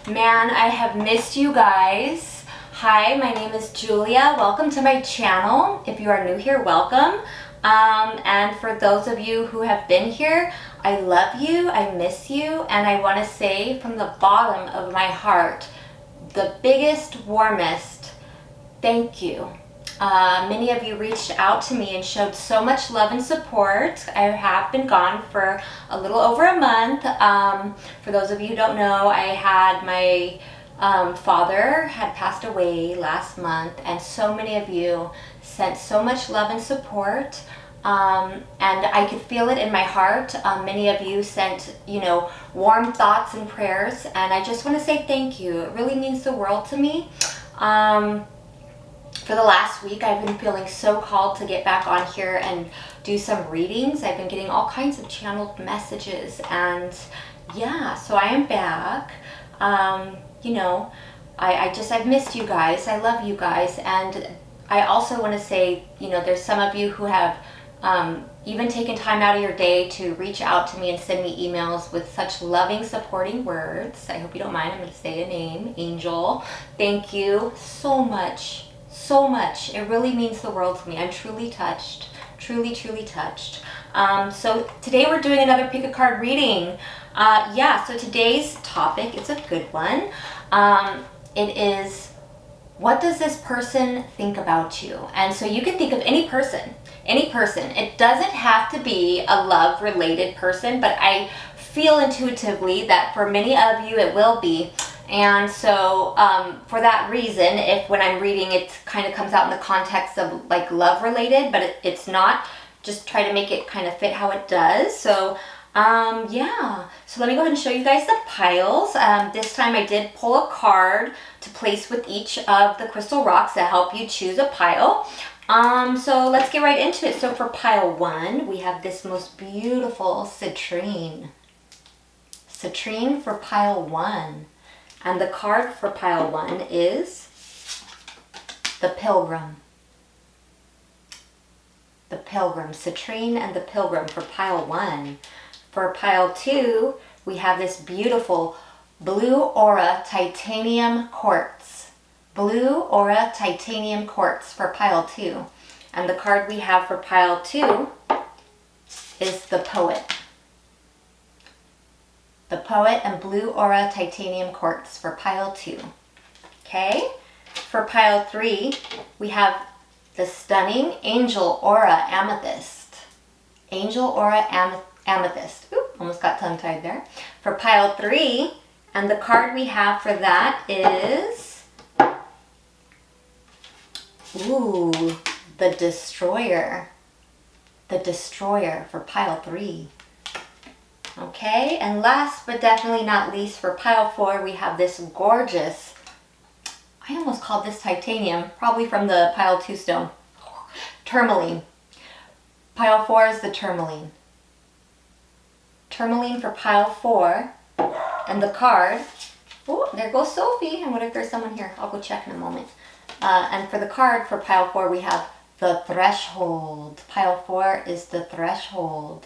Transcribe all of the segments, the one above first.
Man, I have missed you guys. Hi, my name is Julia. Welcome to my channel. If you are new here, welcome. And for those of you who have been here, I love you, I miss you, and I want to say from the bottom of my heart, the biggest, warmest thank you. Many of you reached out to me and showed so much love and support. I have been gone for a little over a month. For those of you who don't know, I had my father had passed away last month, and so many of you sent so much love and support. And I could feel it in my heart. Many of you sent, warm thoughts and prayers, and I just want to say thank you. It really means the world to me. For the last week, I've been feeling so called to get back on here and do some readings. I've been getting all kinds of channeled messages, and yeah, so I am back. I've missed you guys. I love you guys, and I also want to say, there's some of you who have even taken time out of your day to reach out to me and send me emails with such loving, supporting words. I hope you don't mind. I'm going to say a name, Angel. Thank you so much. So much. It really means the world to me. I'm truly touched. Truly, truly touched. So today we're doing another pick a card reading. So today's topic, it's a good one. It is, what does this person think about you? And so you can think of any person. Any person. It doesn't have to be a love-related person, but I feel intuitively that for many of you it will be. And so for that reason, if when I'm reading it kind of comes out in the context of like love related, but it's not, just try to make it kind of fit how it does. So so let me go ahead and show you guys the piles. This time I did pull a card to place with each of the crystal rocks that help you choose a pile. So let's get right into it. So for pile 1, we have this most beautiful citrine. Citrine for pile 1. And the card for pile 1 is the Pilgrim. The Pilgrim, Citrine and the Pilgrim for pile 1. For pile 2, we have this beautiful Blue Aura Titanium Quartz. Blue Aura Titanium Quartz for pile 2. And the card we have for pile 2 is the Poet. The Poet and Blue Aura Titanium Quartz for pile 2. Okay? For pile 3, we have the stunning Angel Aura Amethyst. Angel Aura Amethyst. Oop, almost got tongue-tied there. For pile 3, and the card we have for that is, the Destroyer. The Destroyer for pile 3. Okay, and last but definitely not least, for pile 4, we have this gorgeous, I almost called this titanium, probably from the pile 2 stone, Tourmaline. Pile 4 is the Tourmaline. Tourmaline for pile 4, and the card, there goes Sophie. I'm waiting for someone here. I'll go check in a moment. And for the card for pile 4, we have the Threshold. Pile 4 is the Threshold.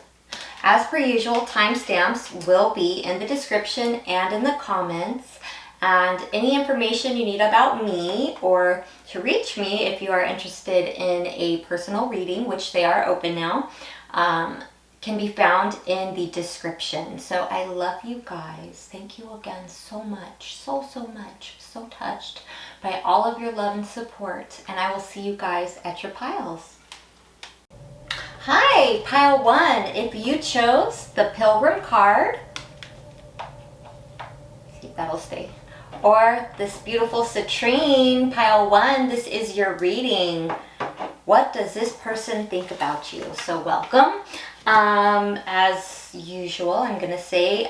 As per usual, timestamps will be in the description and in the comments. And any information you need about me or to reach me if you are interested in a personal reading, which they are open now, can be found in the description. So I love you guys. Thank you again so much. So much. So touched by all of your love and support. And I will see you guys at your piles. Hi, pile 1. If you chose the Pilgrim card, see if that'll stay, or this beautiful Citrine, pile 1, this is your reading. What does this person think about you? So welcome. As usual, I'm going to say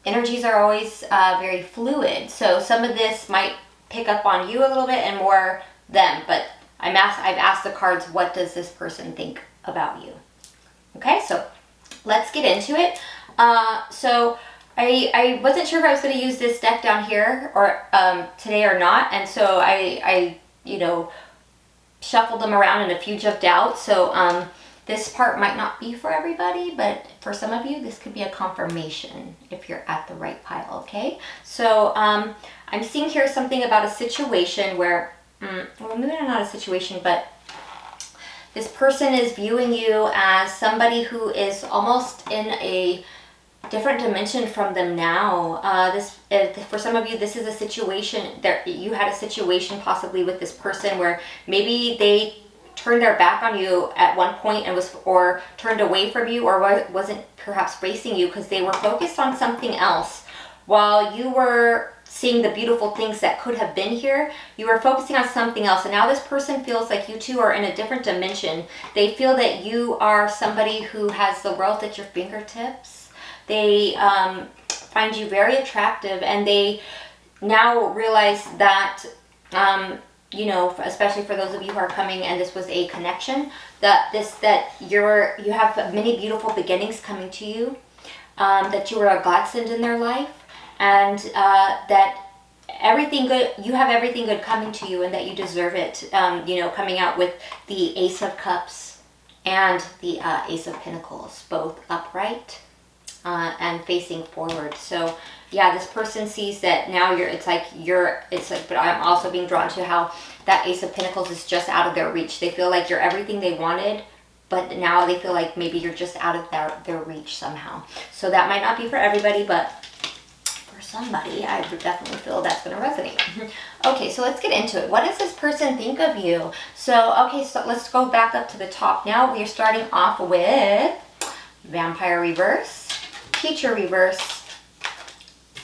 energies are always very fluid. So some of this might pick up on you a little bit and more them, but I've asked the cards, what does this person think about you? Okay, so let's get into it. So I wasn't sure if I was going to use this deck down here or today or not, and so I shuffled them around and a few jumped out. So This part might not be for everybody, but for some of you, this could be a confirmation if you're at the right pile, okay? So I'm seeing here something about a situation where, well, maybe not a situation, but this person is viewing you as somebody who is almost in a different dimension from them now. For some of you, this is a situation that you had a situation possibly with this person where maybe they turned their back on you at one point and or turned away from you, or wasn't perhaps facing you because they were focused on something else. While you were seeing the beautiful things that could have been here, you were focusing on something else. And now this person feels like you two are in a different dimension. They feel that you are somebody who has the world at your fingertips. They find you very attractive, and they now realize that, you know, especially for those of you who are coming and this was a connection, that you have many beautiful beginnings coming to you, that you were a godsend in their life, and that everything good, you have everything good coming to you, and that you deserve it. You know, coming out with the Ace of Cups and the Ace of Pentacles, both upright and facing forward. So yeah, this person sees that now but I'm also being drawn to how that Ace of Pentacles is just out of their reach. They feel like you're everything they wanted, but now they feel like maybe you're just out of their reach somehow. So that might not be for everybody, but for somebody, I would definitely feel that's going to resonate. Okay, so let's get into it. What does this person think of you? So, okay, so let's go back up to the top now. We are starting off with Vampire reverse, Teacher reverse,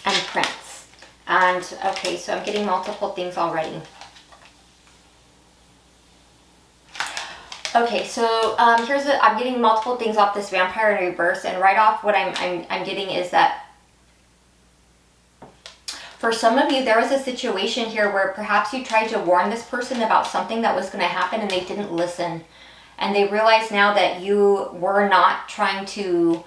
and Prince. And okay, so I'm getting multiple things already. Okay, so I'm getting multiple things off this Vampire in reverse, and right off what I'm getting is that for some of you, there was a situation here where perhaps you tried to warn this person about something that was going to happen and they didn't listen. And they realize now that you were not trying to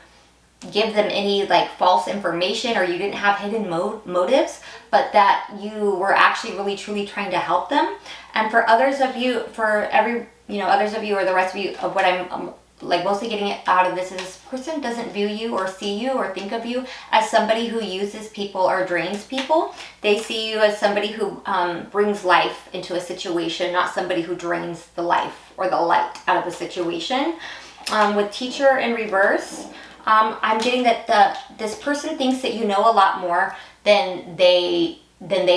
give them any like false information, or you didn't have hidden motives, but that you were actually really truly trying to help them. And for others of you, others of you, or the rest of you, of what I'm like mostly getting out of this is this person doesn't view you or see you or think of you as somebody who uses people or drains people. They see you as somebody who brings life into a situation, not somebody who drains the life or the light out of a situation. With Teacher in reverse, I'm getting that this person thinks that you know a lot more than they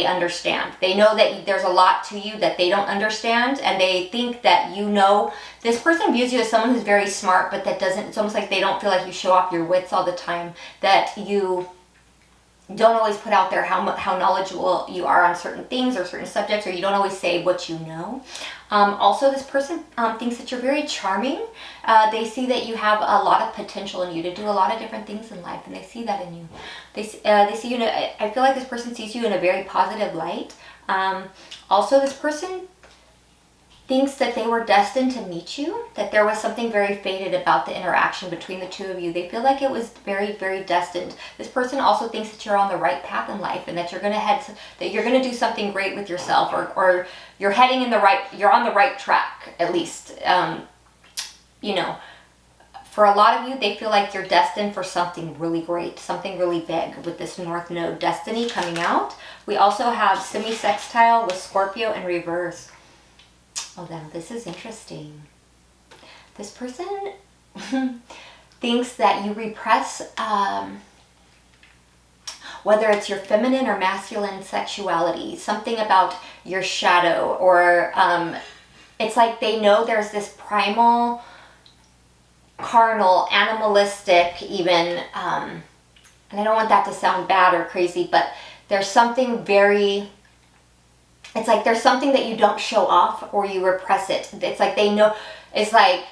understand. They know that there's a lot to you that they don't understand, and they think that you know. This person views you as someone who's very smart, but it's almost like they don't feel like you show off your wits all the time, that you don't always put out there how knowledgeable you are on certain things or certain subjects, or you don't always say what you know. Also, this person thinks that you're very charming. They see that you have a lot of potential in you to do a lot of different things in life, and they see that in you. They see you I feel like this person sees you in a very positive light. Also, this person thinks that they were destined to meet you, that there was something very fated about the interaction between the two of you. They feel like it was very, very destined. This person also thinks that you're on the right path in life, and that you're gonna do something great with yourself, or you're you're on the right track, at least. You know, for a lot of you, they feel like you're destined for something really great, something really big with this North Node destiny coming out. We also have semi-sextile with Scorpio in reverse. Oh, now this is interesting. This person thinks that you repress, whether it's your feminine or masculine sexuality, something about your shadow, or it's like they know there's this primal, carnal, animalistic even, and I don't want that to sound bad or crazy, but there's something very... It's like there's something that you don't show off, or you repress it. It's like they know, it's like,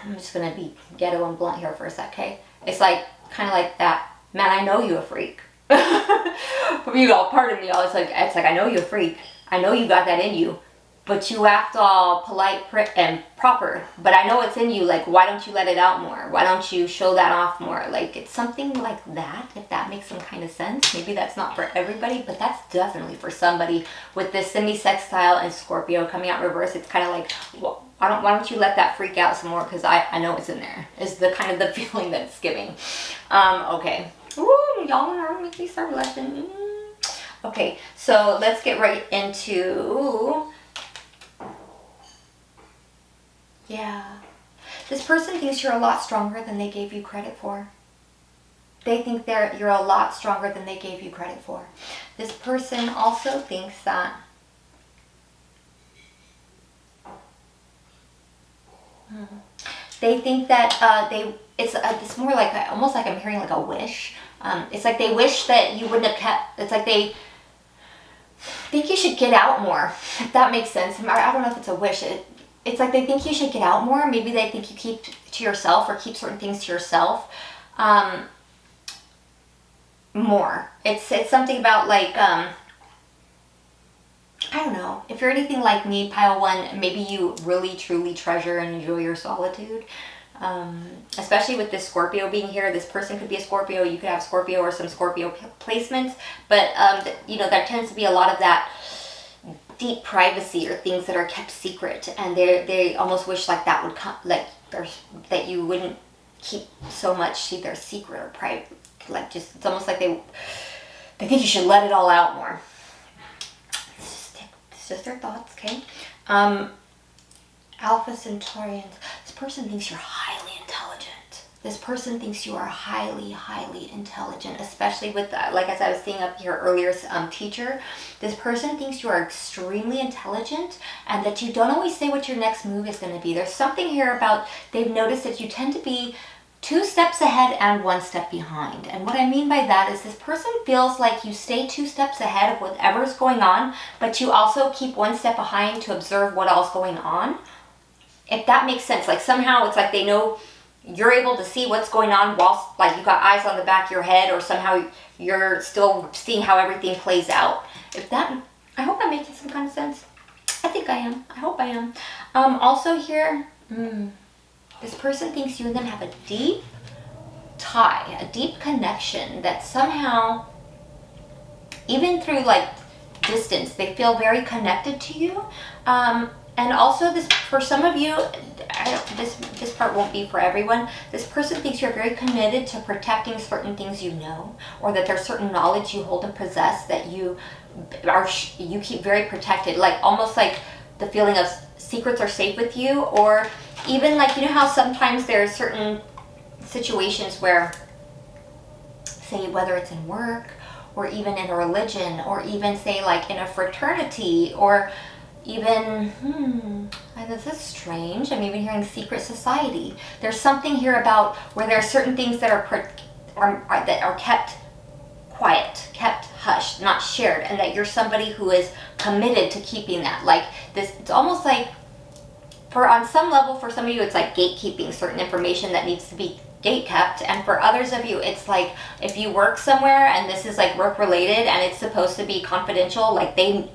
I'm just going to be ghetto and blunt here for a sec, okay? It's like, kind of like that, man, I know you a freak. You all, pardon me, y'all. It's like, I know you a freak. I know you got that in you, but you act all polite and proper. But I know it's in you. Like, why don't you let it out more? Why don't you show that off more? Like, it's something like that, if that makes some kind of sense. Maybe that's not for everybody, but that's definitely for somebody with this semi-sextile and Scorpio coming out reverse. It's kind of like, well, why don't you let that freak out some more, because I know it's in there, is the kind of the feeling that it's giving. Okay. Ooh, y'all want to make me start blushing. Okay, so let's get right into, yeah. This person thinks you're a lot stronger than they gave you credit for. They think you're a lot stronger than they gave you credit for. This person also thinks that they think that it's more like almost like I'm hearing like a wish. It's like they wish that you wouldn't have kept. It's like they think you should get out more, if that makes sense. I don't know if it's a wish. It's like they think you should get out more. Maybe they think you keep to yourself or keep certain things to yourself more. It's something about like I don't know. If you're anything like me, pile one, maybe you really truly treasure and enjoy your solitude. Especially with this Scorpio being here. This person could be a Scorpio. You could have Scorpio or some Scorpio placements. But, you know, there tends to be a lot of that deep privacy or things that are kept secret. And they almost wish like that would come, like, that you wouldn't keep so much either secret or private. Like, just, it's almost like they think you should let it all out more. It's just their thoughts, okay? Alpha Centaurians. This person thinks you're highly intelligent. This person thinks you are highly, highly intelligent, especially with, like as I was saying up here earlier, teacher. This person thinks you are extremely intelligent and that you don't always say what your next move is going to be. There's something here about, they've noticed that you tend to be 2 steps ahead and 1 step behind. And what I mean by that is this person feels like you stay 2 steps ahead of whatever's going on, but you also keep 1 step behind to observe what else going on. If that makes sense. Like somehow it's like they know you're able to see what's going on whilst like you got eyes on the back of your head, or somehow you're still seeing how everything plays out. I hope I'm making some kind of sense. I think I am. I hope I am. Also here, this person thinks you and them have a deep tie, a deep connection that somehow, even through like distance, they feel very connected to you. And also this, for some of you, this part won't be for everyone. This person thinks you're very committed to protecting certain things you know, or that there's certain knowledge you hold and possess that you keep very protected. Like almost like the feeling of secrets are safe with you, or even like, you know how sometimes there's certain situations where, say whether it's in work or even in a religion, or even say like in a fraternity, or even, this is strange, I'm even hearing secret society. There's something here about where there are certain things that are kept quiet, kept hushed, not shared, and that you're somebody who is committed to keeping that. Like this, it's almost like, on some level, for some of you, it's like gatekeeping certain information that needs to be gate kept, and for others of you, it's like if you work somewhere and this is like work related and it's supposed to be confidential, like they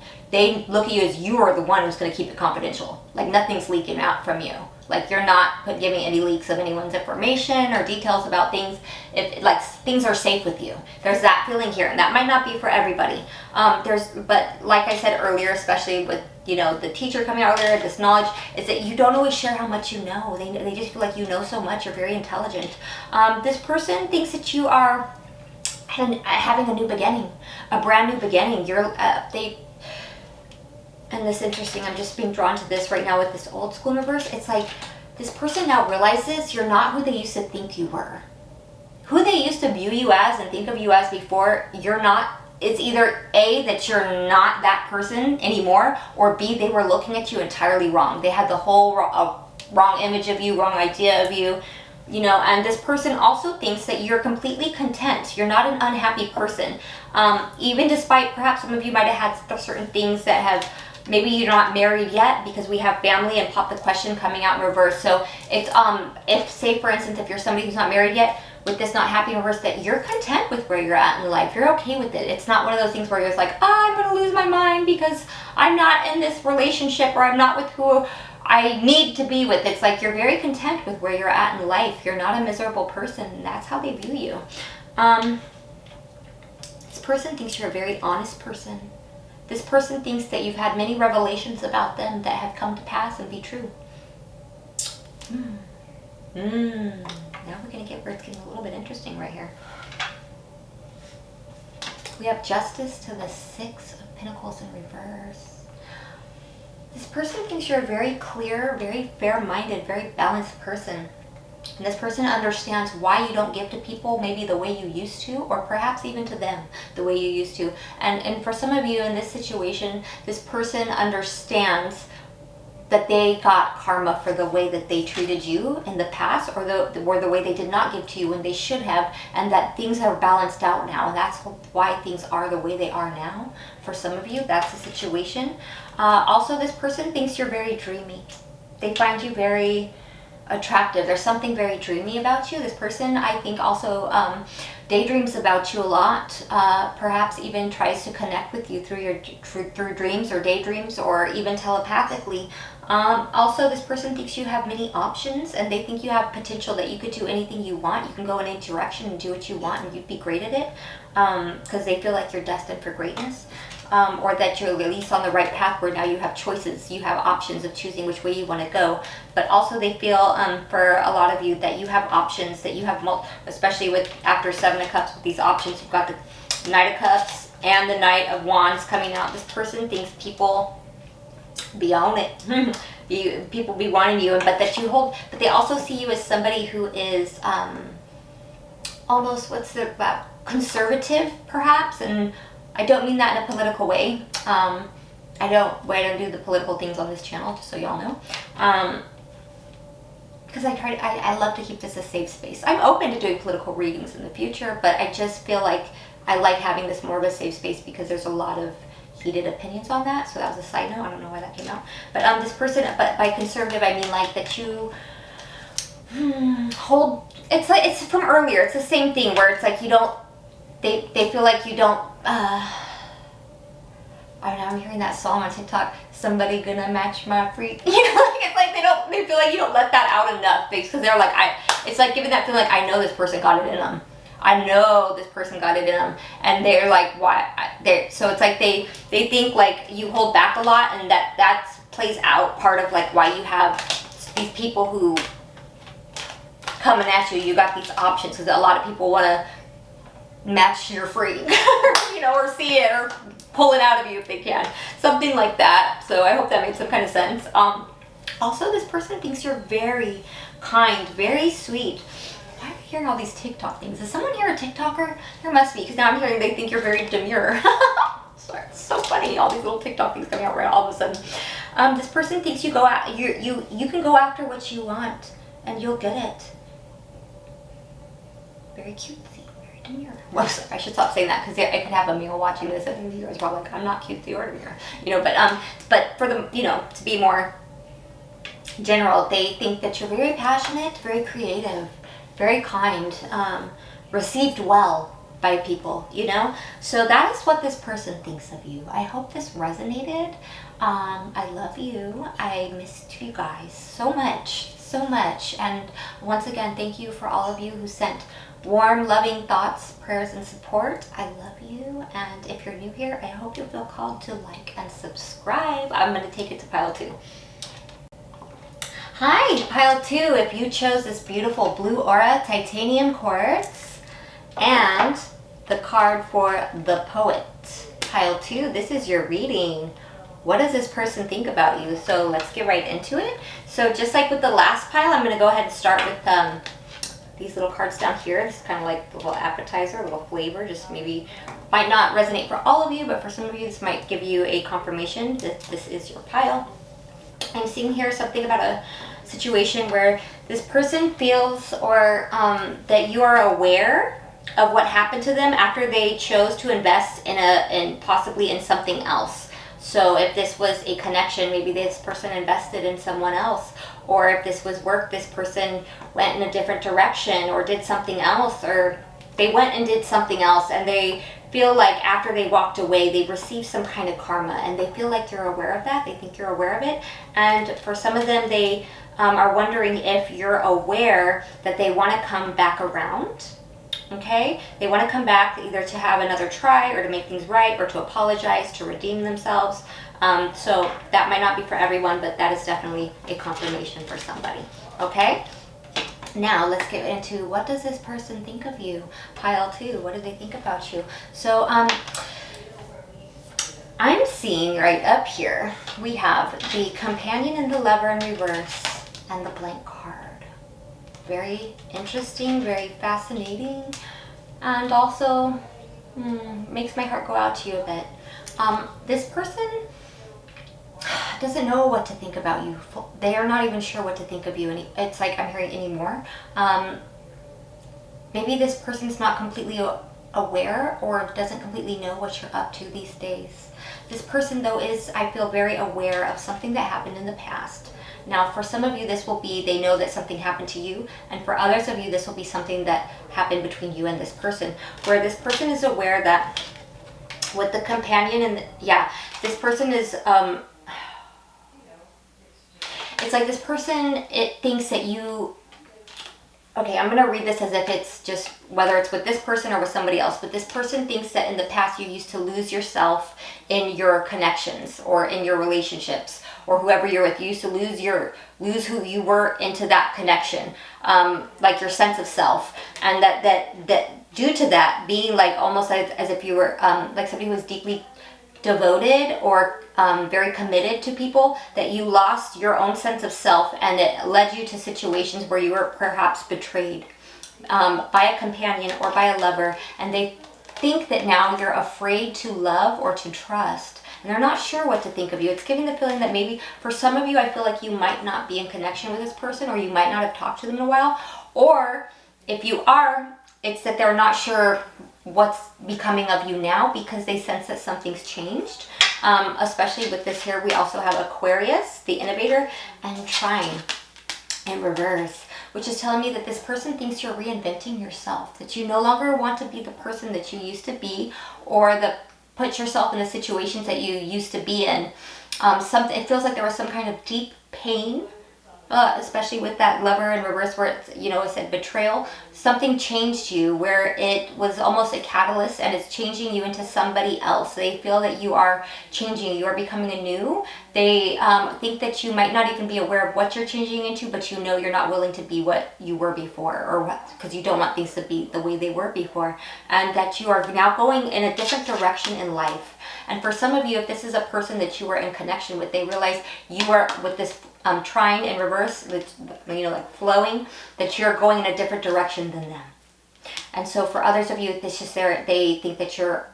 look at you as you are the one who's going to keep it confidential. Like nothing's leaking out from you. Like you're not giving any leaks of anyone's information or details about things. If like things are safe with you. There's that feeling here, and that might not be for everybody. But like I said earlier, especially with, you know, the teacher coming out earlier, this knowledge is that you don't always share how much you know. They just feel like you know so much. You're very intelligent. This person thinks that you are having a new beginning, a brand new beginning. And this is interesting, I'm just being drawn to this right now with this old school in reverse. It's like this person now realizes you're not who they used to think you were. Who they used to view you as and think of you as before, you're not. It's either A, that you're not that person anymore, or B, they were looking at you entirely wrong. They had the whole wrong image of you, wrong idea of you. You know, and this person also thinks that you're completely content. You're not an unhappy person. Even despite perhaps some of you might have had certain things that have, maybe you're not married yet, because we have family and pop the question coming out in reverse. So if say for instance, if you're somebody who's not married yet, with this not happy in reverse, that you're content with where you're at in life. You're okay with it. It's not one of those things where you're like, I'm going to lose my mind because I'm not in this relationship, or I'm not with who I need to be with. It's like you're very content with where you're at in life. You're not a miserable person, and that's how they view you. This person thinks you're a very honest person. This person thinks that you've had many revelations about them that have come to pass and be true. Now we're going to get where it's getting a little bit interesting right here. We have Justice to the Six of Pentacles in reverse. This person thinks you're a very clear, very fair-minded, very balanced person. And this person understands why you don't give to people maybe the way you used to, or perhaps even to them the way you used to. And for some of you in this situation, this person understands that they got karma for the way that they treated you in the past, or the way they did not give to you when they should have, and that things are balanced out now. And that's why things are the way they are now. For some of you, that's the situation. Also, this person thinks you're very dreamy. They find you very attractive. There's something very dreamy about you. This person, I think, also daydreams about you a lot. Perhaps even tries to connect with you through dreams or daydreams, or even telepathically. Also, this person thinks you have many options, and they think you have potential, that you could do anything you want. You can go in any direction and do what you want, and you'd be great at it, because they feel like you're destined for greatness. Or that you're at least on the right path, where now you have choices, you have options of choosing which way you want to go. But also they feel, for a lot of you, that you have options, that you have, especially with after Seven of Cups, with these options, you've got the Knight of Cups and the Knight of Wands coming out. This person thinks people be on it. People be wanting you, but that you hold, but they also see you as somebody who is almost, conservative, perhaps. And I don't mean that in a political way. I don't do the political things on this channel, just so y'all know. Because I love to keep this a safe space. I'm open to doing political readings in the future, but I just feel like I like having this more of a safe space, because there's a lot of heated opinions on that. So that was a side note. I don't know why that came out. But this person, but by conservative, I mean like that you hold, it's from earlier. It's the same thing where it's like you don't, they feel like you don't, I'm hearing that song on TikTok, somebody gonna match my freak. You know, like, it's like they feel like you don't let that out enough, because they're like, it's like giving that feeling like, I know this person got it in them. I know this person got it in them. And they're like, why? So it's like they think like you hold back a lot, and that plays out part of like why you have these people who coming at you. You got these options, because a lot of people want to match your freak, you know, or see it, or pull it out of you if they can, something like that. So I hope that made some kind of sense. Also, this person thinks you're very kind, very sweet. Why am I hearing all these TikTok things? Is someone here a TikToker? There must be, because now I'm hearing they think you're very demure. Sorry, it's so funny, all these little TikTok things coming out right all of a sudden. This person thinks you can go after what you want, and you'll get it. Very cutesy. Demure. Well, I should stop saying that, because I could have a male watching this and you guys probably like, I'm not cutesy or demure, you know. But for the, you know, to be more general, they think that you're very passionate, very creative, very kind, received well by people, you know. So that is what this person thinks of you. I hope this resonated. I love you. I missed you guys so much. And once again, thank you for all of you who sent warm, loving thoughts, prayers, and support. I love you. And if you're new here, I hope you'll feel called to like and subscribe. I'm going to take it to pile 2. Hi, pile 2. If you chose this beautiful blue aura titanium quartz and the card for the poet, pile 2, this is your reading. What does this person think about you? So let's get right into it. So just like with the last pile, I'm going to go ahead and start with these little cards down here. This is kind of like the little appetizer, a little flavor. Just maybe might not resonate for all of you, but for some of you, this might give you a confirmation that this is your pile. I'm seeing here something about a situation where this person feels or that you are aware of what happened to them after they chose to invest in possibly in something else. So if this was a connection, maybe this person invested in someone else, or if this was work, this person went in a different direction or did something else, or they went and did something else, and they feel like after they walked away, they received some kind of karma, and they feel like you're aware of that. They think you're aware of it. And for some of them, they are wondering if you're aware that they want to come back around. Okay, they want to come back either to have another try, or to make things right, or to apologize, to redeem themselves. So that might not be for everyone, but that is definitely a confirmation for somebody. Okay, Now let's get into, what does this person think of you? Pile 2, what do they think about you? So I'm seeing right up here, we have the Companion and the Lover in reverse and the blank card. Very interesting, very fascinating, and also makes my heart go out to you a bit. This person doesn't know what to think about you. They are not even sure what to think of you. It's like I'm hearing anymore. Maybe this person's not completely aware or doesn't completely know what you're up to these days. This person, though, is, I feel, very aware of something that happened in the past. Now, for some of you, this will be, they know that something happened to you. And for others of you, this will be something that happened between you and this person, where this person is aware that with the Companion and this person is, it's like this person, it thinks that you, okay, I'm going to read this as if it's just, whether it's with this person or with somebody else, but this person thinks that in the past you used to lose yourself in your connections or in your relationships, or whoever you're with. You used to lose who you were into that connection, like your sense of self, and that due to that being like almost as if you were like somebody who was deeply devoted or very committed to people, that you lost your own sense of self, and it led you to situations where you were perhaps betrayed by a companion or by a lover, and they think that now you're afraid to love or to trust, and they're not sure what to think of you. It's giving the feeling that maybe for some of you, I feel like you might not be in connection with this person, or you might not have talked to them in a while, or if you are, it's that they're not sure what's becoming of you now because they sense that something's changed. Especially with this here, we also have Aquarius, the Innovator, and Trine in reverse, which is telling me that this person thinks you're reinventing yourself, that you no longer want to be the person that you used to be, or that put yourself in the situations that you used to be in. It feels like there was some kind of deep pain, especially with that Lover in reverse, where it's, it said betrayal. Something changed you where it was almost a catalyst, and it's changing you into somebody else. They feel that you are changing, you are becoming anew. They think that you might not even be aware of what you're changing into, but you're not willing to be what you were before, or because you don't want things to be the way they were before, and that you are now going in a different direction in life. And for some of you, if this is a person that you were in connection with, they realize you are with this Trine in reverse, like flowing, that you're going in a different direction than them. And so for others of you, it's just they think that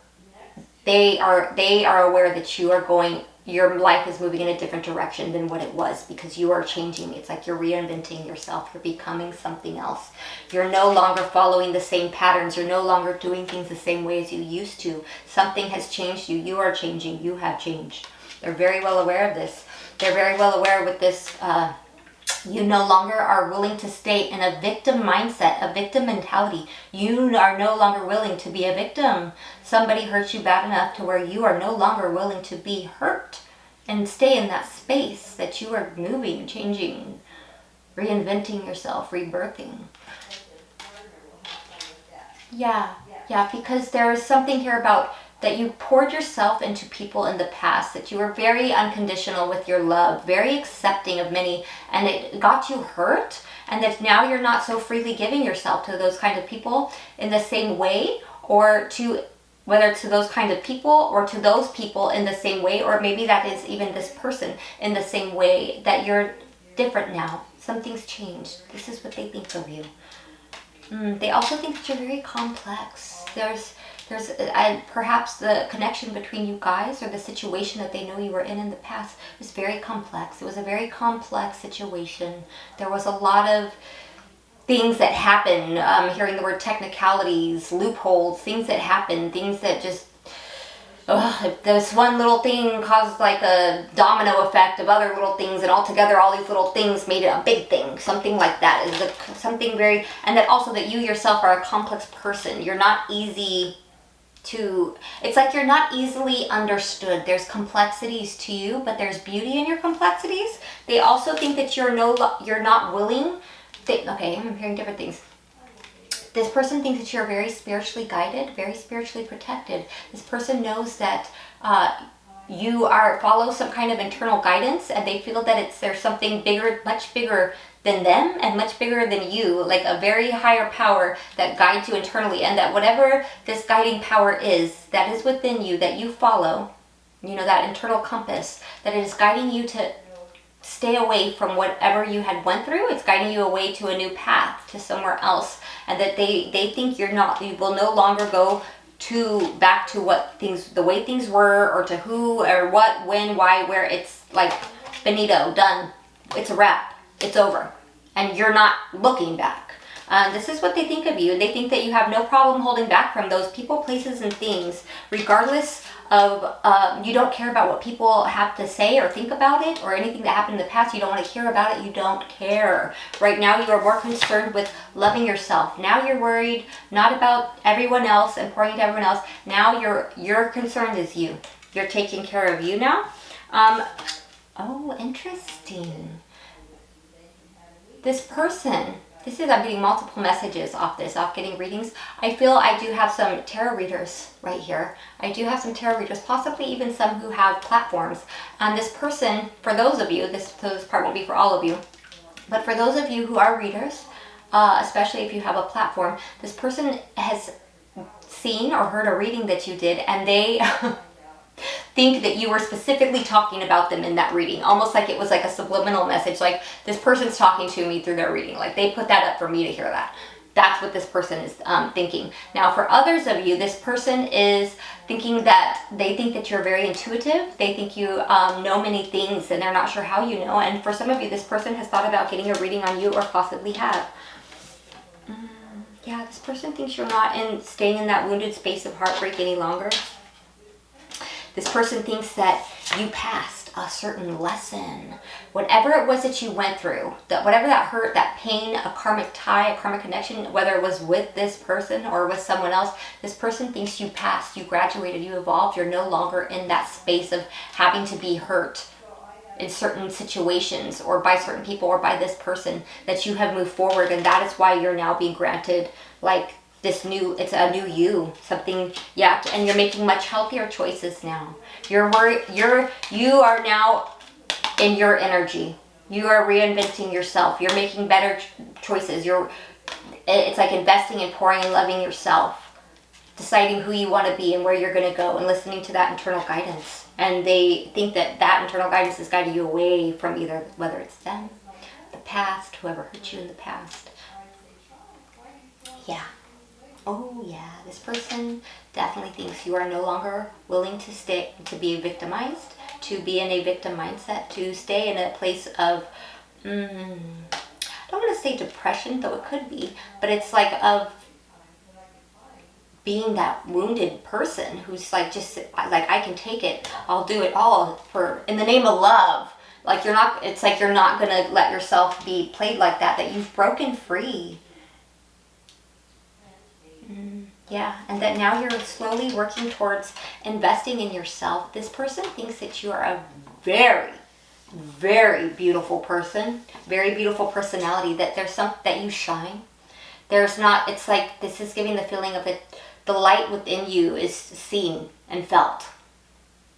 they are aware that your life is moving in a different direction than what it was, because you are changing. It's like you're reinventing yourself. You're becoming something else. You're no longer following the same patterns. You're no longer doing things the same way as you used to. Something has changed you. You are changing. You have changed. They're very well aware of this. They're very well aware with this. You no longer are willing to stay in a victim mindset, a victim mentality. You are no longer willing to be a victim. Somebody hurt you bad enough to where you are no longer willing to be hurt and stay in that space, that you are moving, changing, reinventing yourself, rebirthing. Yeah, because there is something here about that you poured yourself into people in the past, that you were very unconditional with your love, very accepting of many, and it got you hurt, and that now you're not so freely giving yourself to those kind of people in the same way, or to, whether to those kind of people or to those people in the same way, or maybe that is even this person in the same way, that you're different now. Something's changed. This is what they think of you. They also think that you're very complex. There's and perhaps the connection between you guys, or the situation that they know you were in the past, is very complex. It was a very complex situation. There was a lot of things that happen. Hearing the word technicalities, loopholes, things that happen, things that just, this one little thing caused like a domino effect of other little things, and altogether all these little things made it a big thing. Something like that is something very, and that also that you yourself are a complex person. You're not easy to, it's like you're not easily understood. There's complexities to you, but there's beauty in your complexities. They also think that you're not willing. Okay, I'm hearing different things. This person thinks that you're very spiritually guided, very spiritually protected. This person knows that you follow some kind of internal guidance, and they feel that there's something bigger, much bigger than them and much bigger than you, like a very higher power that guides you internally, and that whatever this guiding power is that is within you, that you follow, you know, that internal compass, that it is guiding you to stay away from whatever you had went through. It's guiding you away to a new path, to somewhere else, and that they think you will no longer go back to the way things were, or to who or what, when, why, where. It's like finito, done. It's a wrap. It's over. And you're not looking back. This is what they think of you. And they think that you have no problem holding back from those people, places, and things, regardless of, you don't care about what people have to say or think about it, or anything that happened in the past. You don't want to hear about it. You don't care. Right now, you are more concerned with loving yourself. Now you're worried not about everyone else and pouring into everyone else. Now your concern is you. You're taking care of you now. Oh, interesting. This person, I'm getting multiple messages off getting readings. I feel I do have some tarot readers right here. I do have some tarot readers, possibly even some who have platforms. And this person, for those of you, this part won't be for all of you, but for those of you who are readers, especially if you have a platform, this person has seen or heard a reading that you did, and they think that you were specifically talking about them in that reading, almost like it was like a subliminal message, like this person's talking to me through their reading, like they put that up for me to hear that. That's what this person is thinking. Now, for others of you, this person is thinking that they think that you're very intuitive. They think you know many things, and they're not sure how you know. And for some of you, this person has thought about getting a reading on you, or possibly have. Yeah, this person thinks you're not staying in that wounded space of heartbreak any longer. This person thinks that you passed a certain lesson. Whatever it was that you went through, whatever that hurt, that pain, a karmic tie, a karmic connection, whether it was with this person or with someone else, this person thinks you passed, you graduated, you evolved. You're no longer in that space of having to be hurt in certain situations, or by certain people, or by this person, that you have moved forward. And that is why you're now being granted like it's a new you, something, yeah, and you're making much healthier choices now. You are now in your energy. You are reinventing yourself. You're making better choices. It's like investing and pouring and loving yourself, deciding who you want to be and where you're going to go, and listening to that internal guidance. And they think that internal guidance is guiding you away from either, whether it's them, the past, whoever hurt you in the past. Yeah. Oh yeah, this person definitely thinks you are no longer willing to be victimized, to be in a victim mindset, to stay in a place of, I don't want to say depression, though it could be, but it's like of being that wounded person who's like, just like, I can take it, I'll do it all in the name of love. Like it's like you're not going to let yourself be played like that you've broken free. Yeah, and that now you're slowly working towards investing in yourself. This person thinks that you are a very, very beautiful person, very beautiful personality, that there's that you shine. It's like, this is giving the feeling of it, the light within you is seen and felt.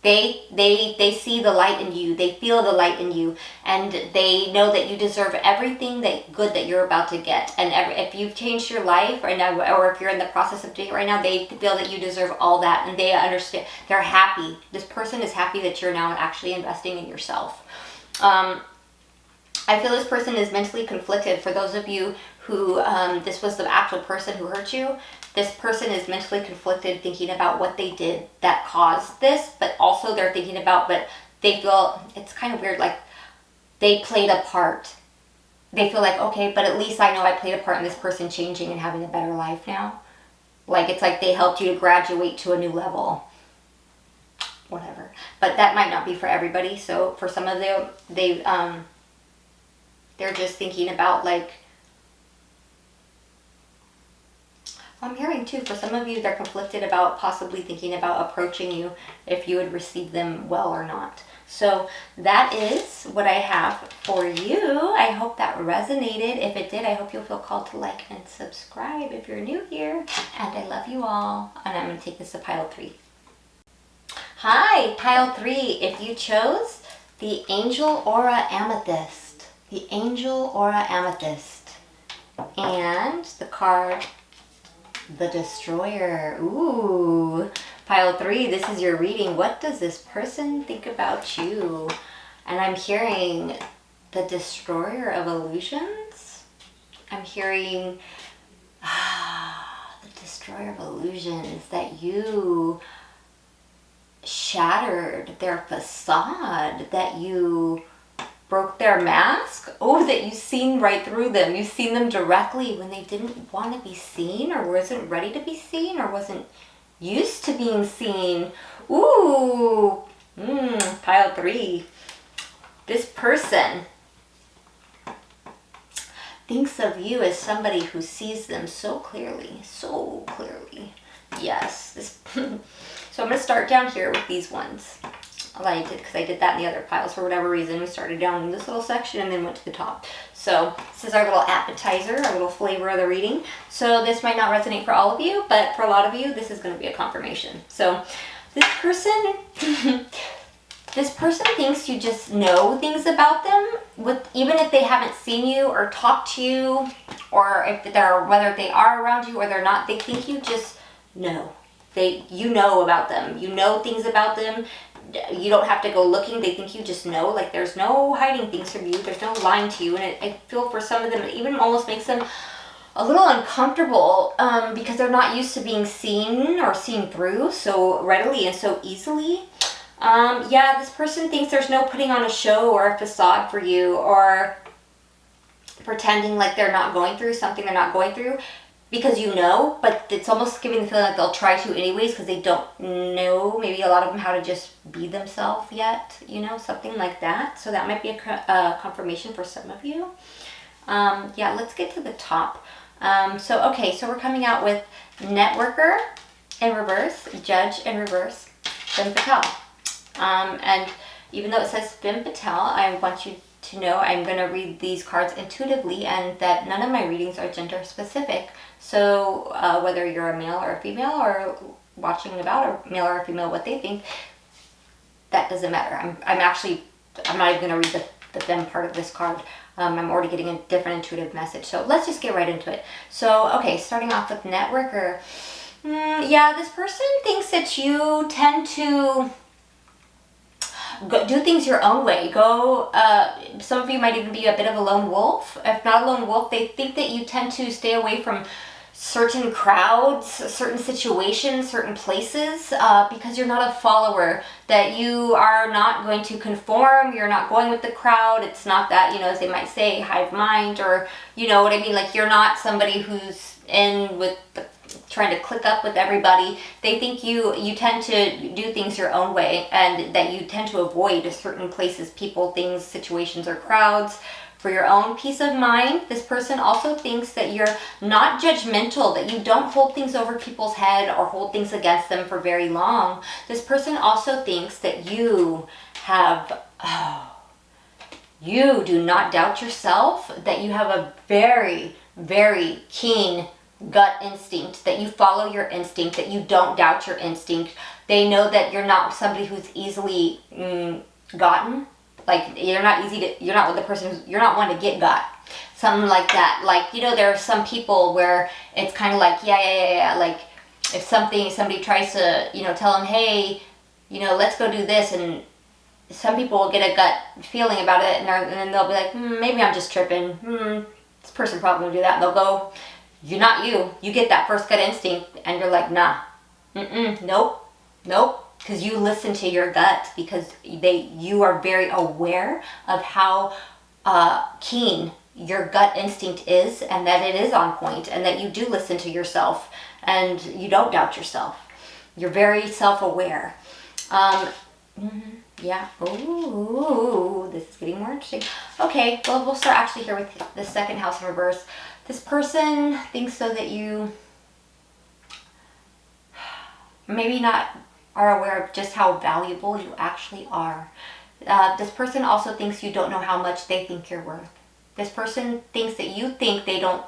They see the light in you, they feel the light in you, and they know that you deserve everything good that you're about to get. And if you've changed your life right now, or if you're in the process of doing it right now, they feel that you deserve all that, and they understand. They're happy. This person is happy that you're now actually investing in yourself. I feel this person is mentally conflicted. For those of you who this was the actual person who hurt you, this person is mentally conflicted, thinking about what they did that caused this, but also they're thinking about, but they feel, it's kind of weird, like they played a part. They feel like, okay, but at least I know I played a part in this person changing and having a better life now. Like, it's like they helped you to graduate to a new level. Whatever. But that might not be for everybody. So for some of them, they're just thinking about, like, I'm hearing too, for some of you, they're conflicted about possibly thinking about approaching you, if you would receive them well or not. So that is what I have for you. I hope that resonated. If it did, I hope you'll feel called to like and subscribe if you're new here. And I love you all. And I'm going to take this to pile 3. Hi. Hi, pile 3. If you chose the Angel Aura Amethyst. The Angel Aura Amethyst. And the card, the Destroyer. Ooh. Pile 3, this is your reading. What does this person think about you? And I'm hearing the Destroyer of Illusions. I'm hearing the Destroyer of Illusions, that you shattered their facade, that you broke their mask. Oh, that you've seen right through them. You've seen them directly when they didn't want to be seen, or wasn't ready to be seen, or wasn't used to being seen. Ooh, pile 3. This person thinks of you as somebody who sees them so clearly, so clearly. Yes. So I'm going to start down here with these ones. Well, I did, because I did that in the other piles for whatever reason. We started down in this little section and then went to the top. So this is our little appetizer, our little flavor of the reading. So this might not resonate for all of you, but for a lot of you, this is going to be a confirmation. So this person... This person thinks you just know things about them, even if they haven't seen you or talked to you, or whether they are around you or they're not. They think you just know. You know about them. You know things about them. You don't have to go looking. They think you just know. Like, there's no hiding things from you. There's no lying to you. And I feel for some of them, it even almost makes them a little uncomfortable because they're not used to being seen or seen through so readily and so easily. Yeah, this person thinks there's no putting on a show or a facade for you, or pretending like they're not going through something they're not going through, because you know, but it's almost giving the feeling like they'll try to anyways because they don't know, maybe a lot of them, how to just be themselves yet, you know, something like that. So that might be a confirmation for some of you. Yeah, let's get to the top. So we're coming out with Networker in reverse, Judge in reverse, Femme Fatale. And even though it says Femme Fatale, I want you to know I'm going to read these cards intuitively, and that none of my readings are gender specific. So whether you're a male or a female, or watching about a male or a female, what they think, that doesn't matter. I'm not even going to read the femme part of this card. I'm already getting a different intuitive message. So let's just get right into it. So, okay, starting off with Networker. Yeah, this person thinks that you tend to do things your own way. Some of you might even be a bit of a lone wolf. If not a lone wolf, they think that you tend to stay away from certain crowds, certain situations, certain places, because you're not a follower, that you are not going to conform, you're not going with the crowd. It's not that, as they might say, hive mind, or, you know what I mean? Like, you're not somebody who's in with trying to click up with everybody. They think you tend to do things your own way, and that you tend to avoid certain places, people, things, situations, or crowds for your own peace of mind. This person also thinks that you're not judgmental, that you don't hold things over people's head or hold things against them for very long. This person also thinks that you do not doubt yourself, that you have a very, very keen gut instinct, that you follow your instinct, that you don't doubt your instinct. They know that you're not somebody who's easily gotten. Like, you're not one to get got. Something like that. Like, there are some people where it's kind of like, yeah. Like, if somebody tries to, tell them, hey, let's go do this, and some people will get a gut feeling about it, and then they'll be like, maybe I'm just tripping. This person probably will do that. And they'll go, you're not you. You get that first gut instinct, and you're like, nah. Nope. Because you listen to your gut, because you are very aware of how keen your gut instinct is, and that it is on point, and that you do listen to yourself, and you don't doubt yourself. You're very self-aware. Yeah. Ooh, this is getting more interesting. Okay, well, we'll start actually here with the second house in reverse. This person thinks so that you maybe not are aware of just how valuable you actually are. This person also thinks you don't know how much they think you're worth. This person thinks that you think they don't.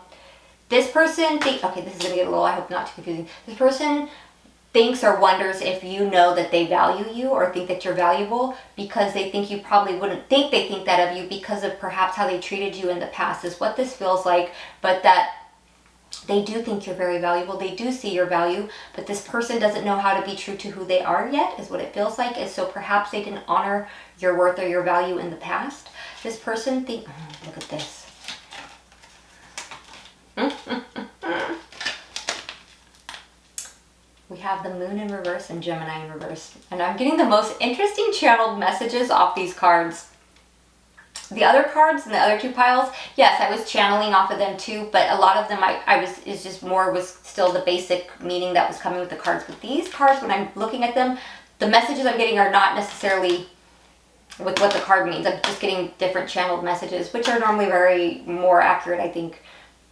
Okay, this is going to get a little, I hope not too confusing. This person thinks or wonders if you know that they value you or think that you're valuable, because they think you probably wouldn't think they think that of you because of perhaps how they treated you in the past, is what this feels like. But that they do think you're very valuable. They do see your value, but this person doesn't know how to be true to who they are yet, is what it feels like. And so perhaps they didn't honor your worth or your value in the past. This person think, look at this. We have the moon in reverse and Gemini in reverse. And I'm getting the most interesting channeled messages off these cards. The other cards in the other two piles, yes, I was channeling off of them too, but a lot of them was still the basic meaning that was coming with the cards. But these cards, when I'm looking at them, the messages I'm getting are not necessarily with what the card means. I'm just getting different channeled messages, which are normally very more accurate, I think,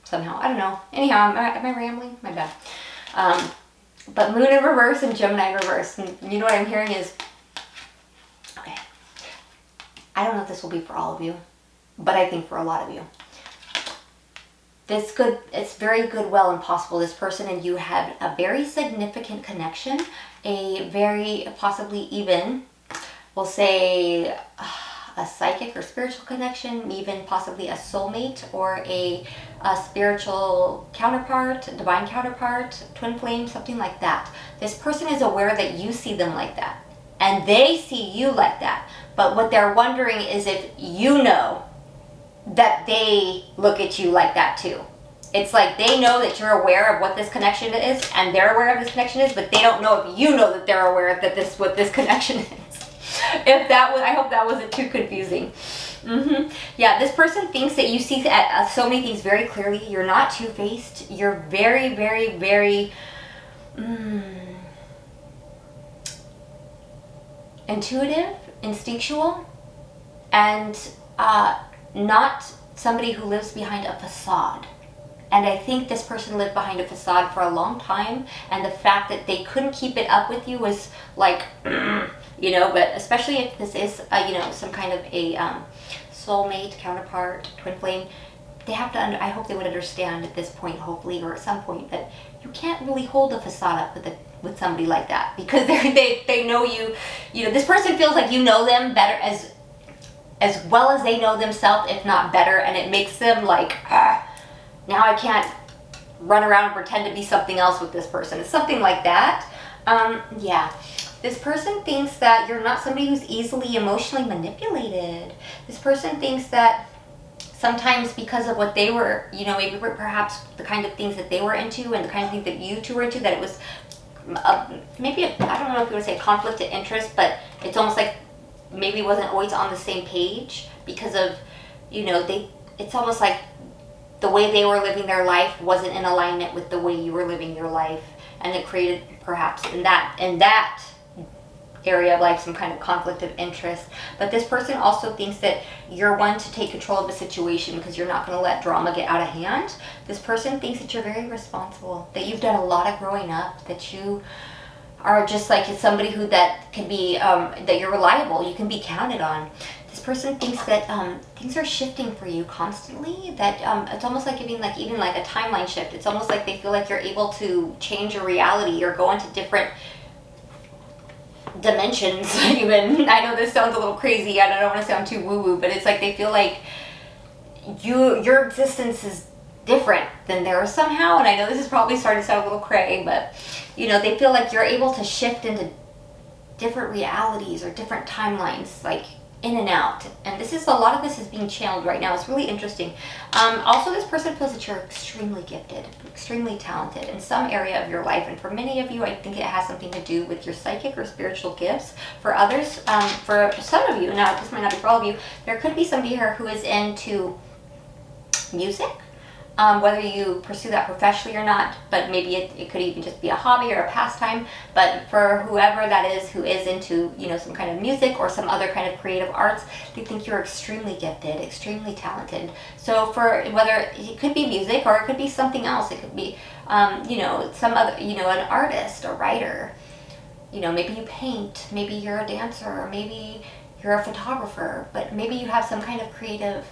somehow. I don't know. Anyhow, am I rambling? My bad. But moon in reverse and Gemini in reverse. And you know what I'm hearing is, okay, I don't know if this will be for all of you, but I think for a lot of you. It's very good, well, and possible this person and you had a very significant connection, a very possibly even, we'll say, a psychic or spiritual connection, even possibly a soulmate or a spiritual counterpart, divine counterpart, twin flame, something like that. This person is aware that you see them like that and they see you like that. But what they're wondering is if you know that they look at you like that too. It's like they know that you're aware of what this connection is and they're aware of this connection is, but they don't know if you know that they're aware that what this connection is. I hope that wasn't too confusing. Yeah, this person thinks that you see so many things very clearly. You're not two-faced. You're very, very, very intuitive, instinctual, and not somebody who lives behind a facade. And I think this person lived behind a facade for a long time, and the fact that they couldn't keep it up with you was like, but especially if this is, some kind of a soulmate, counterpart, twin flame, they have to, I hope they would understand at this point, hopefully, or at some point, that you can't really hold a facade up with somebody like that, because they know you, this person feels like you know them better, as well as they know themselves, if not better, and it makes them like, now I can't run around and pretend to be something else with this person. It's something like that. Yeah. This person thinks that you're not somebody who's easily emotionally manipulated. This person thinks that sometimes because of what they were, maybe perhaps the kind of things that they were into and the kind of things that you two were into, that it was maybe, I don't know if you would say conflict of interest, but it's almost like maybe wasn't always on the same page because of, it's almost like the way they were living their life wasn't in alignment with the way you were living your life, and it created perhaps in that area of life some kind of conflict of interest. But this person also thinks that you're one to take control of the situation because you're not going to let drama get out of hand. This person thinks that you're very responsible, that you've done a lot of growing up, that you are just like somebody who that can be that you're reliable, you can be counted on. This person thinks that things are shifting for you constantly, that it's almost like even like a timeline shift. It's almost like they feel like you're able to change your reality or go into different dimensions even. I know this sounds a little crazy, I don't want to sound too woo-woo, but it's like they feel like your existence is different than theirs somehow. And I know this is probably starting to sound a little cray, but they feel like you're able to shift into different realities or different timelines, like in and out. And a lot of this is being channeled right now. It's really interesting. Also, this person feels that you're extremely gifted, extremely talented in some area of your life. And for many of you, I think it has something to do with your psychic or spiritual gifts. For others, for some of you, now this might not be for all of you, there could be somebody here who is into music. Whether you pursue that professionally or not, but maybe it could even just be a hobby or a pastime. But for whoever that is who is into some kind of music or some other kind of creative arts, they think you're extremely gifted, extremely talented. So for whether it could be music or it could be something else, it could be some other an artist, a writer. Maybe you paint, maybe you're a dancer, or maybe you're a photographer, but maybe you have some kind of creative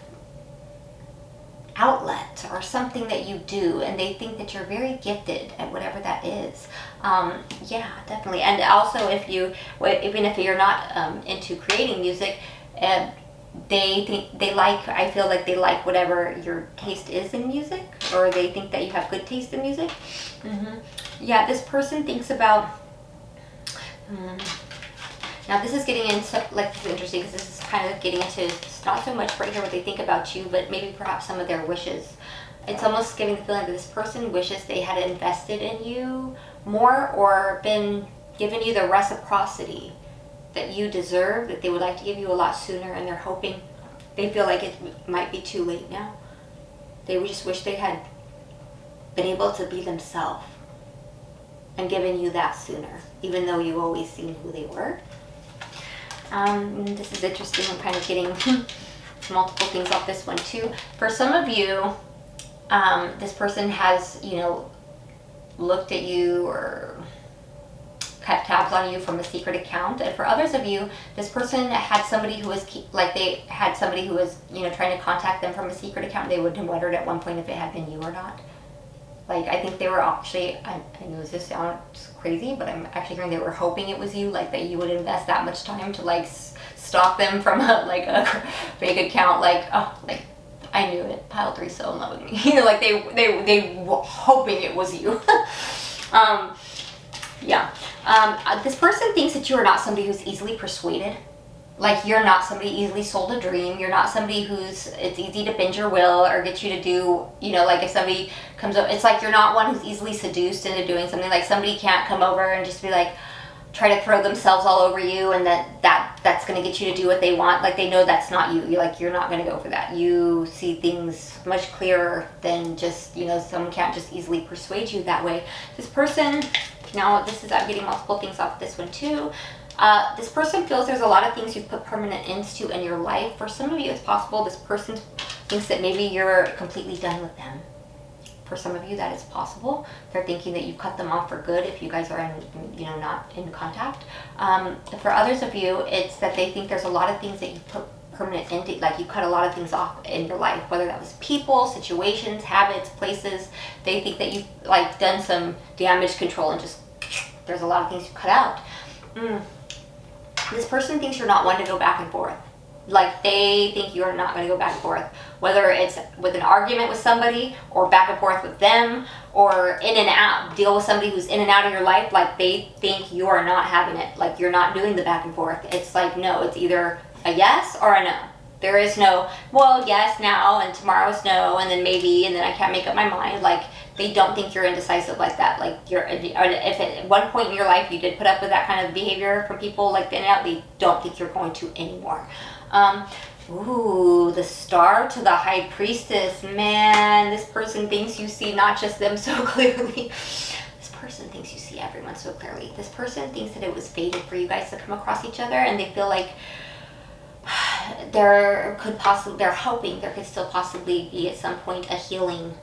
outlet or something that you do, and they think that you're very gifted at whatever that is. Yeah, definitely. And also, if you, even if you're not into creating music, they think they like, I feel like they like whatever your taste is in music, or they think that you have good taste in music. Yeah, this person thinks about, now this is getting into, like, this is interesting because this is kind of getting into, it's not so much right here what they think about you, but maybe perhaps some of their wishes. It's almost giving the feeling that this person wishes they had invested in you more, or been given you the reciprocity that you deserve, that they would like to give you a lot sooner, and they're hoping, they feel like it might be too late now. They would just wish they had been able to be themselves and given you that sooner, even though you've always seen who they were. This is interesting. I'm kind of getting multiple things off this one too. For some of you, this person has, you know, looked at you or kept tabs on you from a secret account. And for others of you, this person had somebody who was, like, they had somebody who was, you know, trying to contact them from a secret account. They would have wondered at one point if it had been you or not. Like, I think they were actually, I know this sounds crazy, but I'm actually hearing they were hoping it was you, like that you would invest that much time to, like, stalk them from a fake account. Like, oh, like, I knew it. Pile 3's so in love with me. You know, like they were hoping it was you. Yeah. This person thinks that you are not somebody who's easily persuaded. Like, you're not somebody easily sold a dream. You're not somebody who's, it's easy to bend your will or get you to do, you know, like if somebody comes up, it's like you're not one who's easily seduced into doing something. Like, somebody can't come over and just be like, try to throw themselves all over you, and that's going to get you to do what they want. Like, they know that's not you. You're like, you're not going to go for that. You see things much clearer than just, you know, someone can't just easily persuade you that way. This person, now this is, I'm getting multiple things off this one too. This person feels there's a lot of things you've put permanent ends to in your life. For some of you, it's possible this person thinks that maybe you're completely done with them. For some of you, that is possible. They're thinking that you cut them off for good if you guys are in, you know, not in contact. For others of you, it's that they think there's a lot of things that you put permanent end to, like you cut a lot of things off in your life, whether that was people, situations, habits, places. They think that you've, like, done some damage control and just, there's a lot of things you cut out. This person thinks you're not one to go back and forth. Like, they think you're not going to go back and forth, whether it's with an argument with somebody or back and forth with them, or in and out, deal with somebody who's in and out of your life. Like, they think you are not having it. Like, you're not doing the back and forth. It's like, no, it's either a yes or a no. There is no, well, yes now, and tomorrow's no, and then maybe, and then I can't make up my mind. Like, they don't think you're indecisive like that. Like, you're, if at one point in your life you did put up with that kind of behavior from people, like, in and out, they don't think you're going to anymore. Ooh, the Star to the High Priestess. Man, this person thinks you see not just them so clearly. This person thinks you see everyone so clearly. This person thinks that it was fated for you guys to come across each other, and they feel like they're hoping there could still possibly be at some point a healing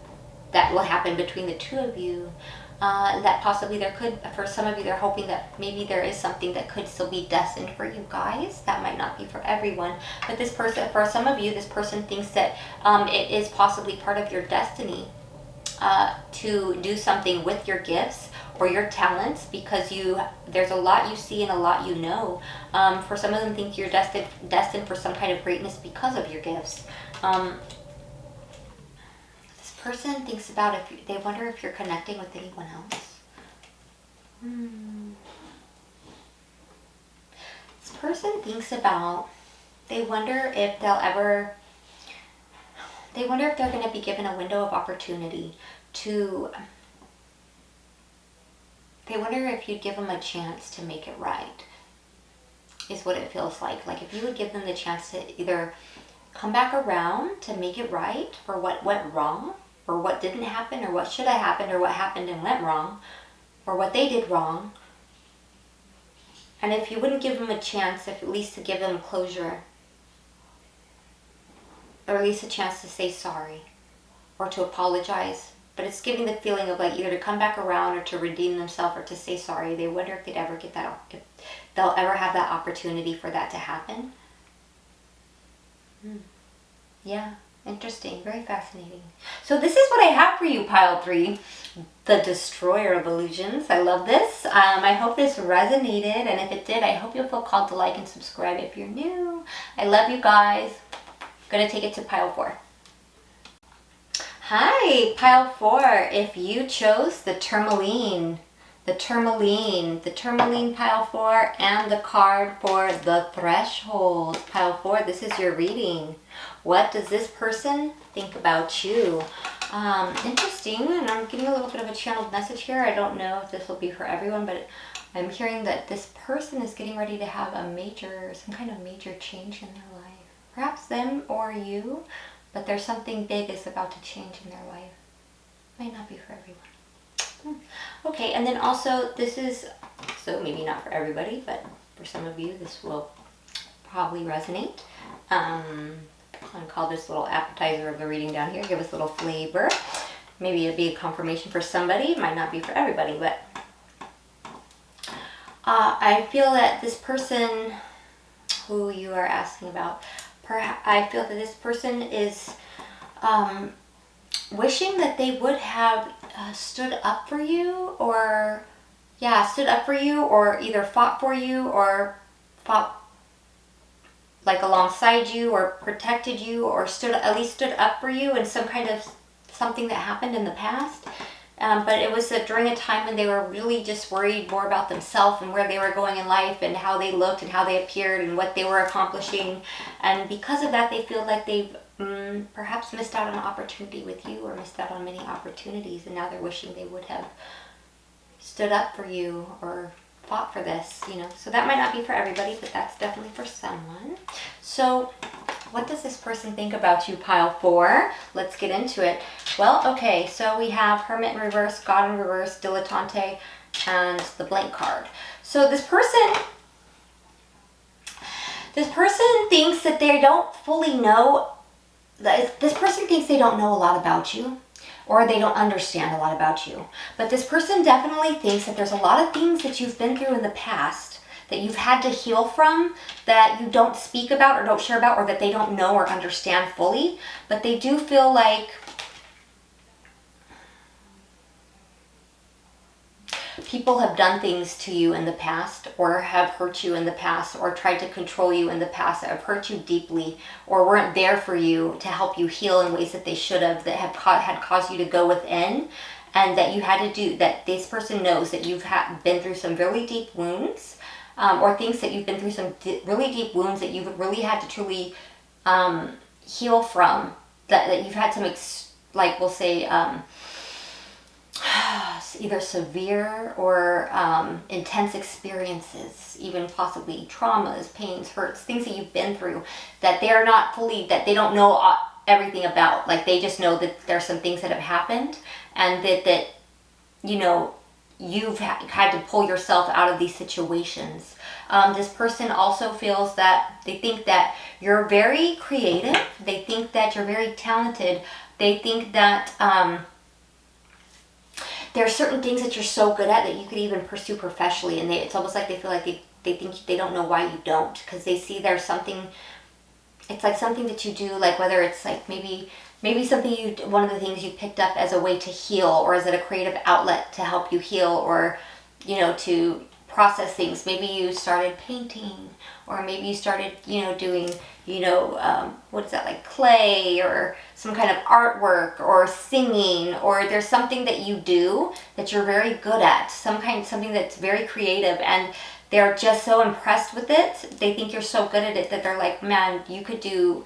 that will happen between the two of you. That possibly there could, for some of you, they're hoping that maybe there is something that could still be destined for you guys. That might not be for everyone, but this person, for some of you, this person thinks that it is possibly part of your destiny to do something with your gifts or your talents, because there's a lot you see and a lot you know. For some of them, think you're destined for some kind of greatness because of your gifts. Person thinks about if they wonder if you're connecting with anyone else. This person thinks about, they wonder if they're going to be given a window of opportunity to, they wonder if you'd give them a chance to make it right, is what it feels like. Like, if you would give them the chance to either come back around to make it right for what went wrong, or what didn't happen, or what should have happened, or what happened and went wrong, or what they did wrong. And if you wouldn't give them a chance, if at least to give them closure, or at least a chance to say sorry, or to apologize. But it's giving the feeling of, like, either to come back around or to redeem themselves or to say sorry. They wonder if they'd ever get that, if they'll ever have that opportunity for that to happen. Yeah. Interesting. Very fascinating. So this is what I have for you, pile 3. The Destroyer of Illusions. I love this. I hope this resonated, and if it did, I hope you'll feel called to like and subscribe if you're new. I love you guys. I'm gonna take it to pile 4. Hi, pile 4. If you chose the Tourmaline pile 4, and the card for the Threshold, pile 4, this is your reading. What does this person think about you? Interesting, and I'm getting a little bit of a channeled message here. I don't know if this will be for everyone, but I'm hearing that this person is getting ready to have some kind of major change in their life. Perhaps them or you, but there's something big is about to change in their life. Might not be for everyone. Okay, and then also this is, so maybe not for everybody, but for some of you this will probably resonate. I'm going to call this little appetizer of the reading down here, give us a little flavor. Maybe it'll be a confirmation for somebody, it might not be for everybody, but I feel that this person who you are asking about, I feel that this person is wishing that they would have stood up for you, or either fought for you, or fought like alongside you, or protected you, or at least stood up for you in some kind of something that happened in the past. But it was during a time when they were really just worried more about themselves and where they were going in life and how they looked and how they appeared and what they were accomplishing. And because of that, they feel like they've perhaps missed out on an opportunity with you, or missed out on many opportunities, and now they're wishing they would have stood up for you or fought for this, you know. So that might not be for everybody, but that's definitely for someone. So what does this person think about you, pile 4? Let's get into it. Well, okay, so we have Hermit in reverse, God in reverse, Dilettante, and the blank card. So this person thinks that they don't fully know, this person thinks they don't know a lot about you, or they don't understand a lot about you. But this person definitely thinks that there's a lot of things that you've been through in the past that you've had to heal from, that you don't speak about or don't share about, or that they don't know or understand fully. But they do feel like people have done things to you in the past, or have hurt you in the past, or tried to control you in the past, that have hurt you deeply, or weren't there for you to help you heal in ways that they should have, that have had caused you to go within, and that you had to do, that this person knows that you've been through some really deep wounds, or thinks that you've been through some really deep wounds that you've really had to truly heal from, that you've had some, like we'll say, either severe or intense experiences, even possibly traumas, pains, hurts, things that you've been through that they're not fully, that they don't know everything about. Like they just know that there's some things that have happened, and that you know, you've had to pull yourself out of these situations. This person also feels that they think that you're very creative. They think that you're very talented. They think that there are certain things that you're so good at that you could even pursue professionally, and it's almost like they feel like they think they don't know why you don't, because they see there's something, it's like something that you do, like whether it's like maybe something one of the things you picked up as a way to heal, or is it a creative outlet to help you heal, or you know, to process things. Maybe you started painting, or maybe you started, you know, doing, you know, what is that, like clay, or some kind of artwork, or singing, or there's something that you do that you're very good at, something that's very creative, and they're just so impressed with it. They think you're so good at it that they're like, man, you could do,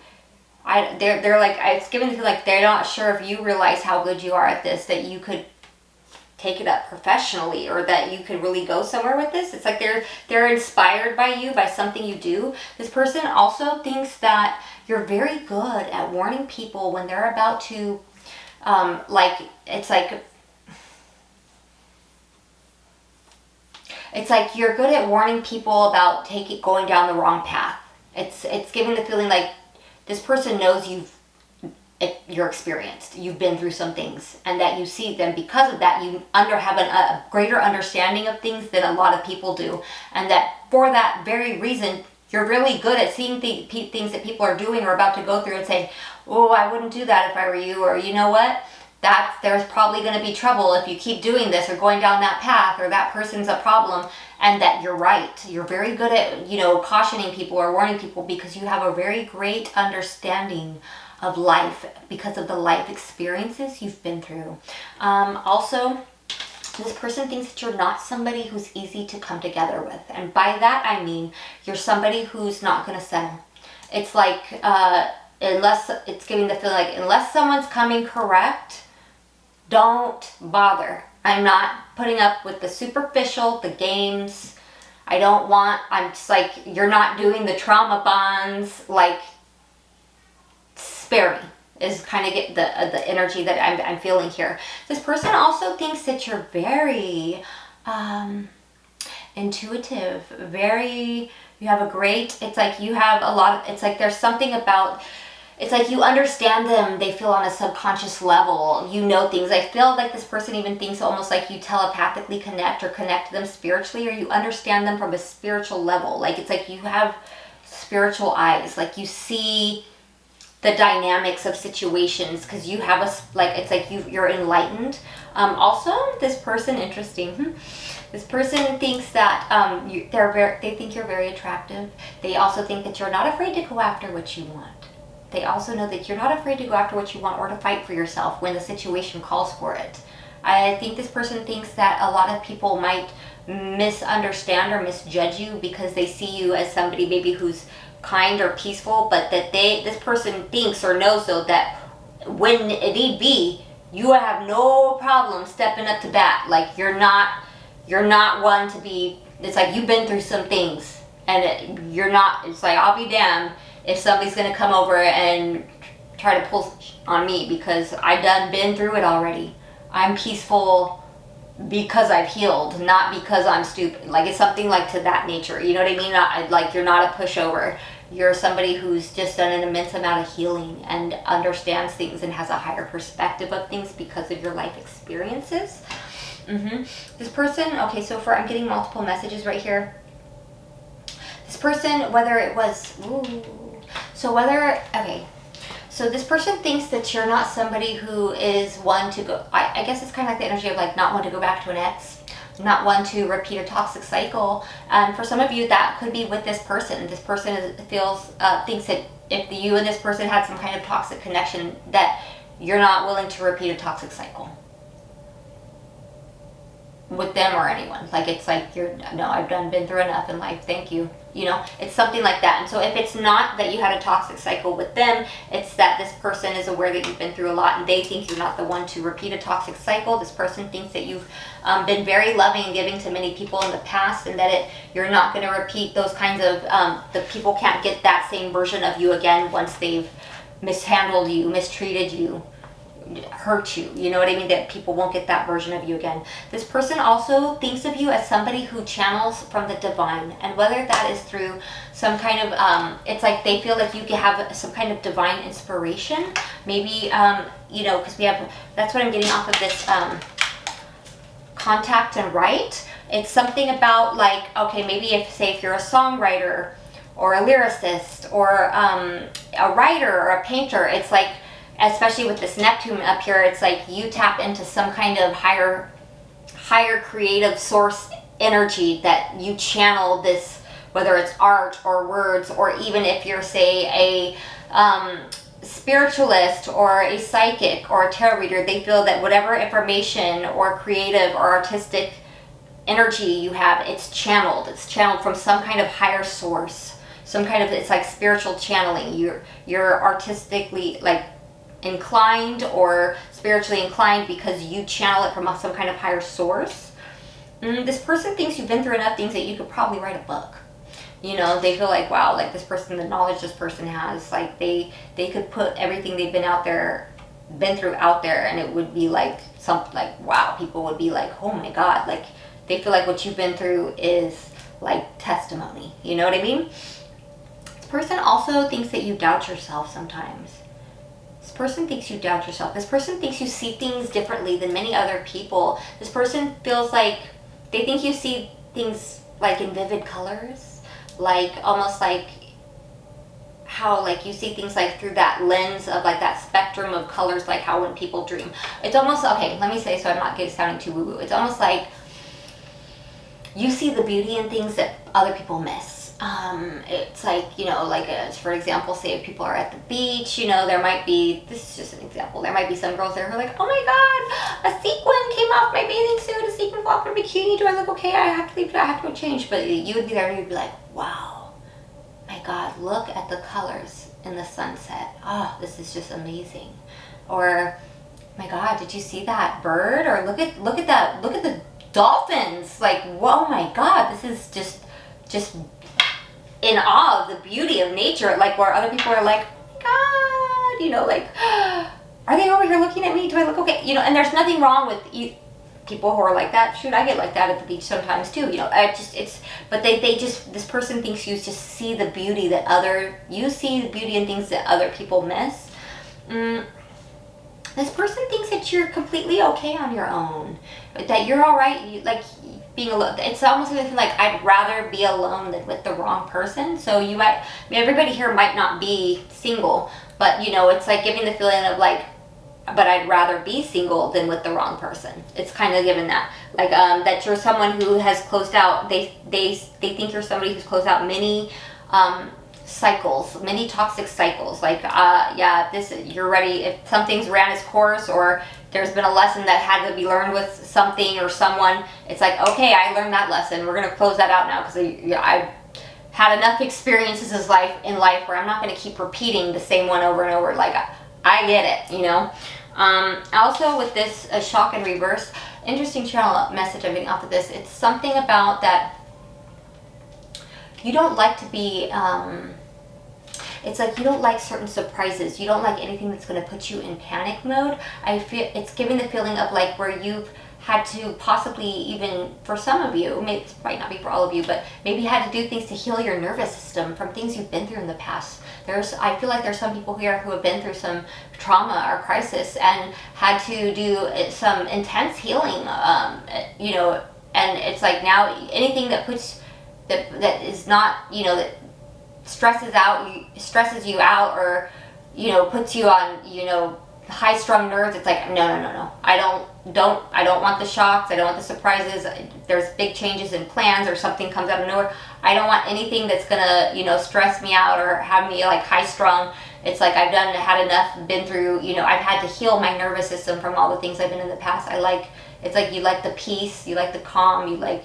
they're like, it's given to feel like they're not sure if you realize how good you are at this, that you could take it up professionally, or that you could really go somewhere with this. It's like they're inspired by you, by something you do. This person also thinks that you're very good at warning people when they're about to, it's like you're good at warning people about going down the wrong path. It's giving the feeling like this person knows you're experienced, you've been through some things, and that you see them, because of that you have a greater understanding of things than a lot of people do, and that for that very reason You're really good at seeing things that people are doing or about to go through and saying, oh, I wouldn't do that if I were you, or you know what? There's probably going to be trouble if you keep doing this or going down that path, or that person's a problem, and that you're right. You're very good at, cautioning people or warning people because you have a very great understanding of life because of the life experiences you've been through. Also, this person thinks that you're not somebody who's easy to come together with. And by that, I mean, you're somebody who's not going to settle. It's like, it's giving the feeling like, unless someone's coming correct, don't bother. I'm not putting up with the superficial, the games. I'm just like, you're not doing the trauma bonds, like, spare me, is kind of get the energy that I'm feeling here. This person also thinks that you're very intuitive, you have a great, it's like you have a lot of, it's like there's something about, it's like you understand them, they feel on a subconscious level, things. I feel like this person even thinks almost like you telepathically connect or connect to them spiritually, or you understand them from a spiritual level. Like it's like you have spiritual eyes, like you see the dynamics of situations because you have it's like you're enlightened. Also, this person, interesting. This person thinks that they think you're very attractive. They also think that you're not afraid to go after what you want. They also know that you're not afraid to go after what you want or to fight for yourself when the situation calls for it. I think this person thinks that a lot of people might misunderstand or misjudge you because they see you as somebody maybe who's kind or peaceful, but that this person thinks or knows though that when it need be, you have no problem stepping up to bat. Like you're not one to be, it's like you've been through some things and it's like, I'll be damned if somebody's gonna come over and try to pull on me because I've been through it already. I'm peaceful because I've healed, not because I'm stupid. Like it's something like to that nature. You know what I mean? Like you're not a pushover. You're somebody who's just done an immense amount of healing and understands things and has a higher perspective of things because of your life experiences. This person, okay, so I'm getting multiple messages right here. This person, so this person thinks that you're not somebody who is one to go, I guess it's kind of like the energy of like not one to go back to an ex, not one to repeat a toxic cycle. And for some of you, that could be with this person. This person thinks that if you and this person had some kind of toxic connection, that you're not willing to repeat a toxic cycle with them or anyone. Like it's like I've been through enough in life, thank you. It's something like that. And so if it's not that you had a toxic cycle with them, it's that this person is aware that you've been through a lot and they think you're not the one to repeat a toxic cycle. This person thinks that you've been very loving and giving to many people in the past, and that you're not going to repeat those kinds of, the people can't get that same version of you again once they've mishandled you, mistreated you, hurt you. You know what I mean? That people won't get that version of you again. This person also thinks of you as somebody who channels from the divine, and whether that is through some kind of it's like they feel like you can have some kind of divine inspiration, maybe because that's what I'm getting off of this contact and write. It's something about like, okay, maybe if you're a songwriter or a lyricist or a writer or a painter, it's like, especially with this Neptune up here, it's like you tap into some kind of higher creative source energy that you channel this, whether it's art or words, or even if you're, say, a spiritualist or a psychic or a tarot reader, they feel that whatever information or creative or artistic energy you have, it's channeled from some kind of higher source, some kind of, it's like spiritual channeling. You're artistically like inclined or spiritually inclined because you channel it from some kind of higher source. This person thinks you've been through enough things that you could probably write a book. They feel like, wow, like this person, the knowledge this person has, like they could put everything they've been through out there, and it would be like something like, wow, people would be like, oh my God, like they feel like what you've been through is like testimony. You know what I mean? This person also thinks that you doubt yourself sometimes. This person thinks you doubt yourself. This person thinks you see things differently than many other people. This person feels like they think you see things like in vivid colors, like almost like how like you see things like through that lens of like that spectrum of colors, like how when people dream, it's almost, okay, let me say, so I'm not sounding too woo-woo, it's almost like you see the beauty in things that other people miss. It's like, you know, like for example, say if people are at the beach, you know, there might be, this is just an example, there might be some girls there who are like, oh my god, a sequin came off my bathing suit, a sequin fell off my bikini, do I look okay? I have to leave it, I have to go change. But you would be there and you'd be like, wow, my god, look at the colors in the sunset. Oh, this is just amazing. Or, my god, did you see that bird? Or look at the dolphins. Like, whoa, my god, this is just in awe of the beauty of nature. Like, where other people are like, god, you know, like, are they over here looking at me? Do I look okay? You know, and there's nothing wrong with people who are like that. Shoot, I get like that at the beach sometimes too. You know, but they just, this person thinks you just see the beauty you see the beauty in things that other people miss. This person thinks that you're completely okay on your own, that you're all right. Like being alone, it's almost like I'd rather be alone than with the wrong person. So everybody here might not be single, but you know, it's like giving the feeling of like, but I'd rather be single than with the wrong person. It's kind of given that, like, that you're someone who has closed out. They think you're somebody who's closed out many cycles, many toxic cycles. Like, you're ready. If something's ran its course, or there's been a lesson that had to be learned with something or someone, it's like, okay, I learned that lesson. We're gonna close that out now because I've had enough experiences in life where I'm not gonna keep repeating the same one over and over. Like, I get it, you know. Also with this shock and reverse, interesting channel message I'm getting off of this. It's something about that you don't like to be, it's like you don't like certain surprises. You don't like anything that's going to put you in panic mode. I feel it's giving the feeling of like where you've had to possibly, even for some of you, maybe it might not be for all of you, but maybe had to do things to heal your nervous system from things you've been through in the past. I feel like there's some people here who have been through some trauma or crisis and had to do some intense healing, you know, and it's like now anything that that is not, you know, that stresses you out, or, you know, puts you on, you know, high strung nerves. It's like, no. I don't want the shocks. I don't want the surprises. There's big changes in plans or something comes out of nowhere. I don't want anything that's gonna, you know, stress me out or have me like high strung. It's like I've had enough, been through, you know, I've had to heal my nervous system from all the things I've been in the past. It's like you like the peace, you like the calm, you like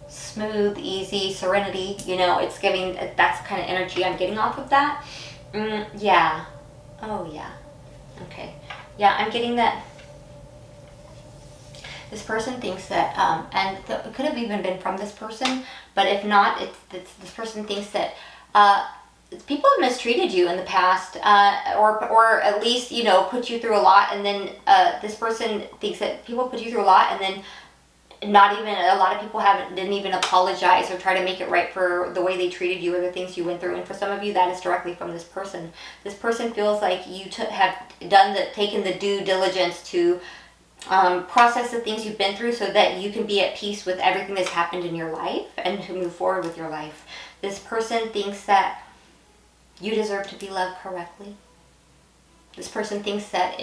smooth, easy, serenity, you know, it's giving, that's the kind of energy I'm getting off of that. Yeah. Oh yeah. Okay. Yeah, I'm getting that this person thinks that, and it could have even been from this person, but if not, this person thinks that people have mistreated you in the past, or at least, you know, put you through a lot, and then this person thinks that people put you through a lot, and then not even, a lot of people didn't even apologize or try to make it right for the way they treated you or the things you went through. And for some of you, that is directly from this person. This person feels like you have taken the due diligence to process the things you've been through so that you can be at peace with everything that's happened in your life and to move forward with your life. This person thinks that you deserve to be loved correctly. This person thinks that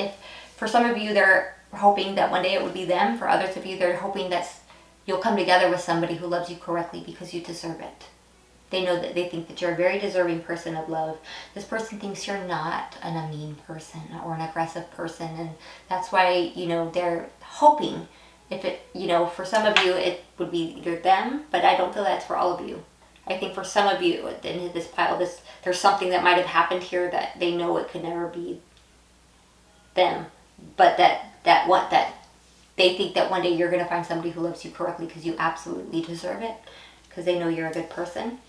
for some of you, they're hoping that one day it would be them. For others of you, they're hoping that you'll come together with somebody who loves you correctly because you deserve it. They know that they think that you're a very deserving person of love. This person thinks you're not a mean person or an aggressive person, and that's why, you know, they're hoping, for some of you it would be either them, but I don't feel that's for all of you. I think for some of you in this pile, there's something that might have happened here that they know it could never be them, but that they think that one day you're going to find somebody who loves you correctly because you absolutely deserve it, because they know you're a good person.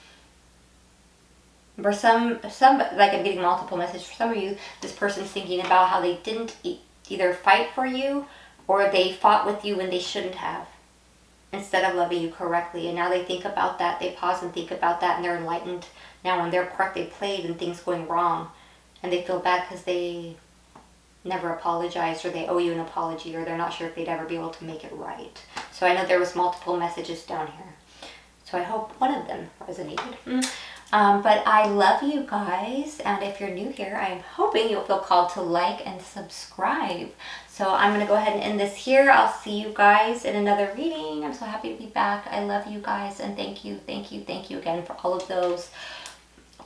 For some, like I'm getting multiple messages. For some of you, this person's thinking about how they didn't either fight for you or they fought with you when they shouldn't have, instead of loving you correctly. And now they think about that. They pause and think about that, and they're enlightened now on their part. They played and things going wrong, and they feel bad because they never apologized, or they owe you an apology, or they're not sure if they'd ever be able to make it right. So I know there was multiple messages down here. So I hope one of them resonated. But I love you guys, and if you're new here, I'm hoping you'll feel called to like and subscribe. So I'm going to go ahead and end this here. I'll see you guys in another reading. I'm so happy to be back. I love you guys, and thank you again for all of those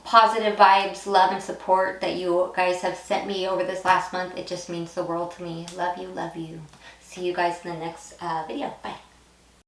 positive vibes, love, and support that you guys have sent me over this last month. It just means the world to me. Love you, love you. See you guys in the next video. Bye.